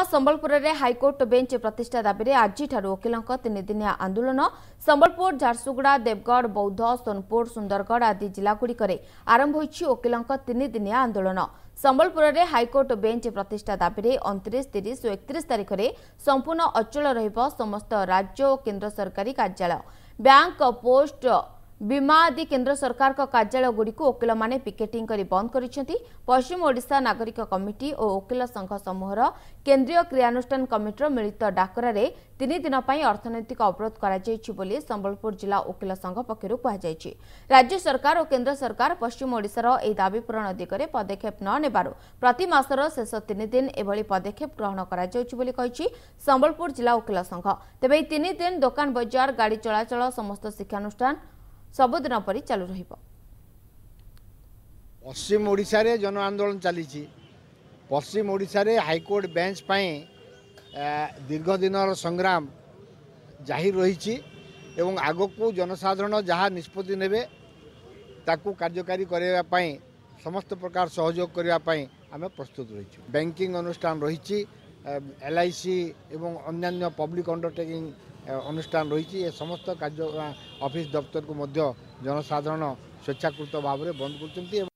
संबलपुर में high court bench प्रतिष्ठा दाबी आज वकिलों तीन दिनिया आंदोलन संबलपुर झारसुगुड़ा देवगढ़ बौद्ध सोनपुर सुंदरगढ़ आदि जिलागुड़िक आरंभ होईछि वकिलों तीन दिनिया आंदोलन। संबलपुर में हाइकोर्ट बेंच प्रतिष्ठा दाबी 29, 30 और 31 तारिख में संपूर्ण अचल रहिबो समस्त राज्य और केन्द्र सरकारी कार्यालय बैंक पोस्ट बीमा आदि केन्द्र सरकार कार्यालय गुड़ी वकिल माने पिकेटिंग करी बंद करिसेंती। पश्चिम ओडिशा नागरिक कमिटी और वकिल संघ समूहर केन्द्रीय क्रियानुष्ठान कमिटीर मिलित डाकरारे 3 दिन पर अर्थनैतिक अवरोध करा संबलपुर जिला वकिल संघ पक्षरु कहुଯାଇଛି। राज्य सरकार और केन्द्र सरकार पश्चिम ओडिशार एही दाबी पूरण दिगरे पदक्षेप न नेबारु प्रति मासर शेष 3 दिन एभली पदक्षेप ग्रहण कराଯାଉଛି ବୋଲି କହିଛି संबलपुर जिला वकिल संघ। तेबे 3 दिन दुकान बजार गाड़ी चलाचल समस्त शिक्षानुष्ठान सबुदिन परी चालू रहिबो। पश्चिम ओडिशा रे जन आंदोलन चली। पश्चिम ओडिशा रे हाईकोर्ट बेंच दीर्घ दिन संग्राम जाहिर रही एवं आग को जनसाधारण जहाँ निष्पत्ति नेबे ताकू कार्यकारी करने समस्त प्रकार सहयोग करने आम प्रस्तुत रही। बैंकिंग अनुष्ठान रही LIC एवं अन्य पब्लिक अंडरटेकिंग अनुष्ठान रही समस्त कार्य ऑफिस दफ्तर को जनसाधारण स्वेच्छाकृत भाव में बंद कर।